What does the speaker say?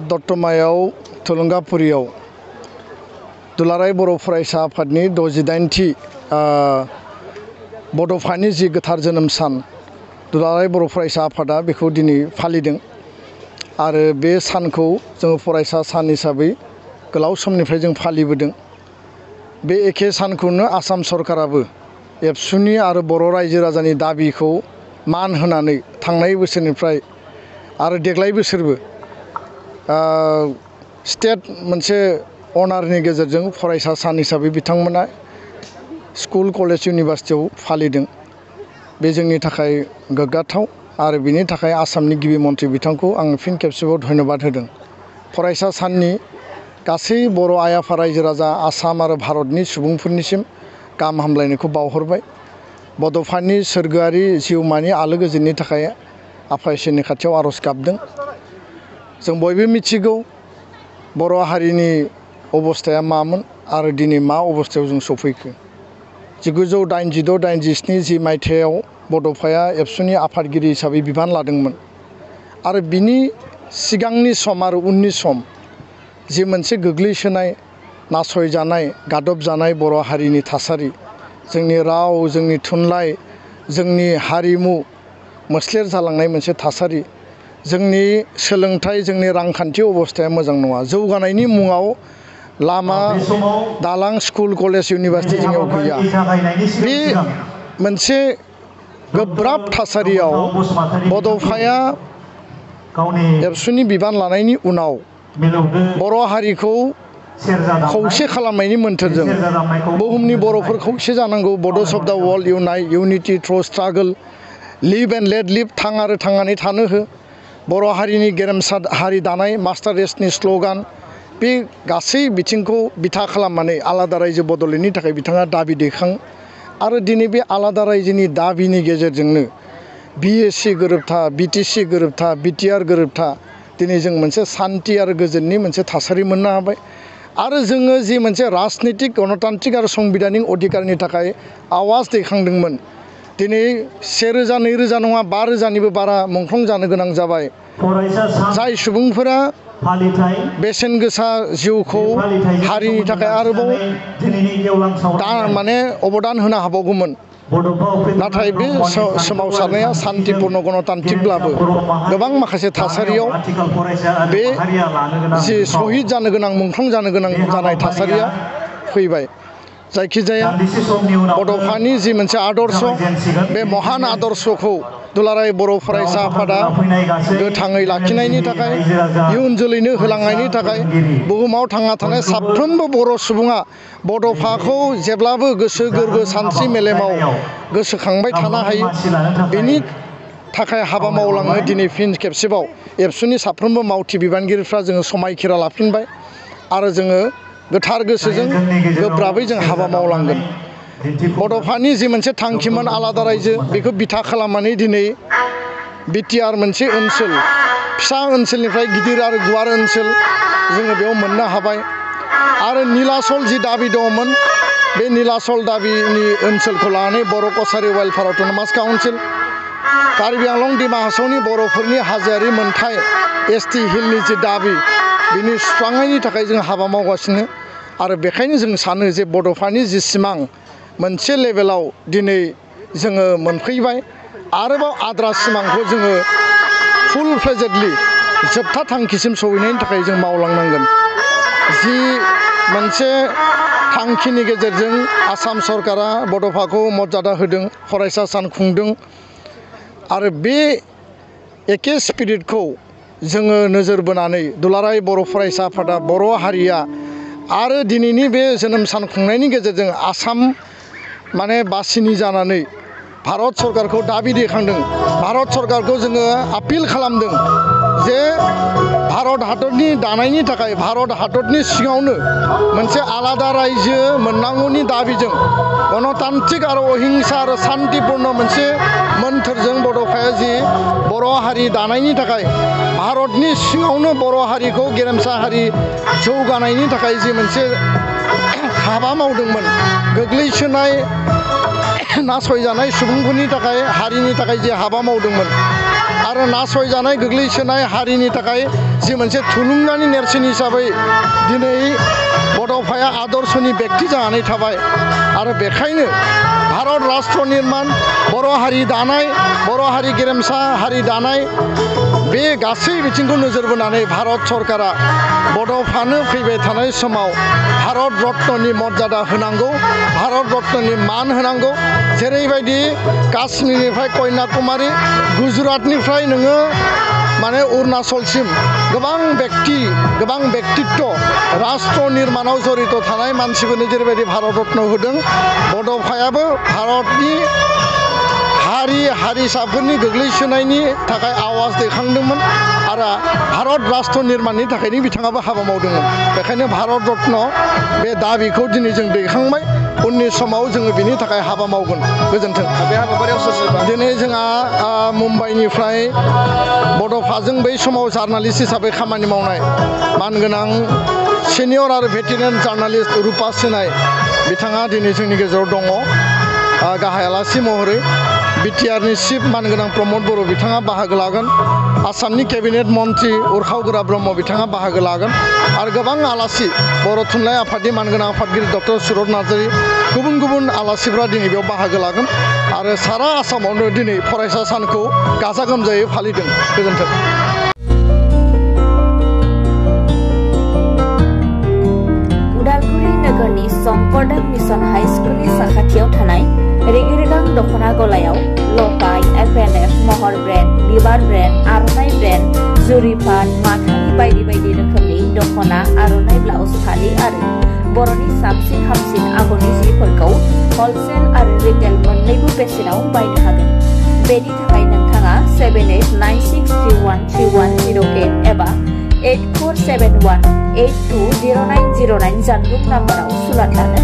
दतमायाव थुलुंगाफुरियाव दुलाराय बर' फरायसा आफादनि 68थि बड'फानि जि गोथार जोनोम सान दुलाराय बर' फरायसा आफादा बेखौ दिनै फालिदों आरो बे सानखौ जों फरायसा सान हिसाबै गोलाव समनिफ्राय जों फालिबोदों। बे एखे सानखौनो आसाम सरकाराबो एबसुनि आरो बर' रायजो राजानि दाबिखौ मान होनानै थांनाय बोसोरनिफ्राय आरो देग्लाय बोसोरबो स्टेट मोनसे अनारनि गेजेरजों फरायसा सान हिसाबै बिथांमोना स्कुल कलेज इउनिभारसिटियाव फालिदों। बे जोंनि थाखाय गोग्गाथाव आरो बिनि थाखाय आसामनि गिबि मन्थ्रि बिथांखौ आं फिन खेबसेबाव धन्यबाद होदों। फरायसा साननि गासै बर' आइ आफा रायजो राजा आसाम आरो भारतनि सुबुंफोरनिसिम गाहाम हामलायनायखौ बावहरबाय। बड'फानि सोरगोआरि जिउमानि आलो गोजोननि थाखाय आफा इसोरनि खाथियाव आर'ज गाबदों। जों बयबो मिथिगौ बर' हारिनि अबस्थाया मामोन आरो दिनै मा अबस्थायाव जों सफैखो। 1986-87 जि मायथाइयाव बड'फाया एबसुनि आफादगिरि हिसाबै बिबान लादोंमोन आरो बिनि सिगांनि सम आरो उननि सम जि मोनसे गोग्लैसोनाय नासयजानाय गादबजानाय बर' हारिनि थासारि, जोंनि राव, जोंनि थुनलाइ, जोंनि हारिमु मोस्लेर जालांनाय मोनसे थासारि, जोंनि सोलोंथाइ, जोंनि रांखान्थि अबस्थाया मोजां नङा। जौगानायनि मुङाव लामा, दालां, स्कुल, कलेज, इउनिभारसिटि जोंनियाव गैया। बे मोनसे गोब्राब थासारियाव बड'फाया एबसुनि बिबान लानायनि उनाव बर' हारिखौ खौसे खालामनायनि मोन्थोरजों बुहुमनि बर'फोर खौसे जानांगौ, Bodos of the world unite, unity through struggle, live and let live, थां आरो थांनानै थानो हो, बर' हारिनि गेरेमसा हारि दानाय, मास्टार रेसनि स्ल'गान, बे गासै बिथिंखौ बिथा खालामनानै आलादा रायजो बड'लेण्डनि थाखाय बिथाङा दाबि दैखां आरो दिनै बे आलादा रायजोनि दाबिनि गेजेरजोंनो BAC गोरोबथा, BTC गोरोबथा, BTR गोरोबथा दिनै जों मोनसे सान्थि आरो गोजोननि मोनसे थासारि मोननो हाबाय। आरो जोङो जि मोनसे राजनितिक, गणतान्त्रिक आरो संबिधानिक अधिकारनि थाखाय आवाज दैखांदोंमोन, दिनै 1000, 2000 नङा 5000निबो बारा मुंख्लं जानो गोनां जाबाय। जाय सुबुंफोरा बेसेन गोसा जिउखौ हारिनि थाखाय आरोबाव अबदान होनो हाबावगौमोन, नाथाय बे सोमावसारनाया सान्तिपुर्ण गणतान्त्रिकब्लाबो गोबां माखासे थासारियाव बे जि सहिद जानो गोनां, मुंख्लं जानो गोनां जानाय थासारिया फैबाय। जायखिजाया बड'फानि जि मोनसे आदर्श, बे महान आदर्शखौ दुलाराय बर' फरायसा आफादा गोथाङै लाखिनायनि थाखाय, इयुन जोलैनो होलांनायनि थाखाय बुहुमाव थांना थानाय साफ्रोमबो बर' सुबुङा बड'फाखौ जेब्लाबो गोसो गोरबो, सानस्रि मेलेमाव गोसोखांबाय थानो हायो, बेनि थाखाय हाबा मावलांनो दिनै फिन खेबसेबाव एबसुनि साफ्रोमबो मावथि बिबानगिरिफ्रा जोङो समायखिरा लाफिनबाय आरो जोङो गोथार गोसोजों गोब्राबै जों हाबा मावलांगोन। बड'फानि जि मोनसे थांखिमोन आलादा रायजो, बेखौ बिथा खालामनानै दिनै BTR मोनसे ओनसोल, फिसा ओनसोलनिफ्राय गिदिर आरो गुवार ओनसोल जोङो बेयाव मोननो हाबाय। आरो नीलाचल जि दाबि दङमोन, बे नीलाचल दाबिनि ओनसोलखौ लानानै Boro' Kachari welfare autonomous council, Karbi Anglong Dima हासावनि बर'फोरनि हाजोआरि मोनथाय ST हिलनि जि दाबि, बिनि सुस्रांनायनि थाखाय जों हाबा मावगासिनो। आरो बेखायनो जों सानो जे बड'फानि जि सिमां मोनसे लेभेलाव दिनै जोङो मोनफैबाय, आरोबाव आद्रा सिमांखौ जोङो फुल फ्लेजेडलि जोबथा थांखिसिम सहैनायनि थाखाय जों मावलांनांगोन। जि मोनसे थांखिनि गेजेरजों आसाम सरकारा बड'फाखौ मर्यादा होदों, फरायसा सान खुंदों, आरो बे एखे स्पिरिटखौ जोङो नोजोर बोनानै दुलाराय बर' फरायसा आफादा, बर' हारिया आरो दिनैनि बे जोनोम सान खुंनायनि गेजेरजों आसाम बासिनि जानानै भारत सरकारखौ दाबि दैखांदों। भारत सरकारखौ जोङो आपिल खालामदों जे भारत हादरनि दानायनि थाखाय भारत हादरनि सिङावनो मोनसे आलादा रायजो मोननांगौनि दाबिजों गणतान्त्रिक आरो अहिंसा आरो सान्तिपुर्ण मोनसे मोन्थोरजों बड'फाया जि बर' हारि दानायनि थाखाय भारतनि सिङावनो बर' हारिखौ गेरेमसा हारि जौगानायनि थाखाय जि मोनसे हाबा मावदोंमोन, गोग्लैसोनाय नासयजानाय सुबुंफोरनि थाखाय, हारिनि थाखाय जे हाबा मावदोंमोन, आरो नासयजानाय गोग्लैसोनाय हारिनि थाखाय जि मोनसे थुलुंगानि नेरसोन हिसाबै दिनै बड'फाया आदर्शनि बेक्ति जानानै थाबाय आरो बेखायनो भारत राष्ट्र निर्माण बर' हारि दानाय बर' हारि गेरेमसा हारि दानाय बे गासै बिथिंखौ नोजोर बोनानै भारत सरकारा बड'फानो फैबाय थानाय समाव भारत रत्ननि मर्यादा होनांगौ भारत रत्ननि मान होनांगौ जेरैबायदि काश्मीरनिफ्राय कन्याकुमारी गुजरातनिफ्राय नोङो माने अरुणाचलसिम गोबां व्यक्तित्व राष्ट्र निर्माणाव जड़ित थानाय मानसिफोरनो जेरैबायदि भारत रत्न होदों बड'फायाबो भारतनि हारि हारिसाफोरनि गोग्लैसोनायनि थाखाय आवाज दैखांदोंमोन आरो भारत राष्ट्र निर्माणनि थाखायनो बिथाङाबो हाबा मावदोंमोन बेखायनो भारत रत्न बे दाबिखौ दिनै जों दैखांबाय उननि समाव जोङो बिनि थाखाय हाबा मावगोन गोजोन्थों बे हाबाफारियाव दिनै जोंहा मुम्बाइनिफ्राय बड'फाजों बै समाव जार्नालिस्ट हिसाबै खामानि मावनाय मानगोनां सिनियर आरो भेटेरान जार्नालिस्ट रुपा सिनाय बिथाङा दिनै जोंनि गेजेराव दङ गाहाय आलासि महरै बिटिआरनि चिफ मानगोनां प्रमद बर' बिथाङा बाहागो लागोन आसामनि केबिनेट मन्त्रि उर्खाव गोरा ब्रह्म बिथाङा बाहागो लागोन आरो गोबां आलासि बर' थुनलाइ आफादनि मानगोनां आफादगिरि डक्टर सुरत नार्जारि गुबुन आलासिफ्रा दिनै बेयाव बाहागो लागोन आरो सारा आसामावनो दिनै फरायसा सानखौ गाजा गोमजायै फालिदों गोजोन्थों उदालगुरि नोगोरनि शंकरदेव मिशन हाई स्कुलनि साखाथियाव थानाय रेगिरेगां दख'ना गलायाव लफाय एफएनएफ महर ब्रेन्ड बिबार ब्रेन्ड आर'नाइ ब्रेन्ड जुरिपाट माथानि बायदि रोखोमनि दख'ना आर'नाइ ब्लाउस फालि आरो बर'नि साबसिन हामसिन आगरनि जिफोरखौ हलसेल आरो रिटेल मोन्नैबो बेसेनाव बायनो हागोन बेनि थाखाय नोंथाङा 7896313108 एबा 8471820909 जानबुं नाम्बाराव सुलाद लानो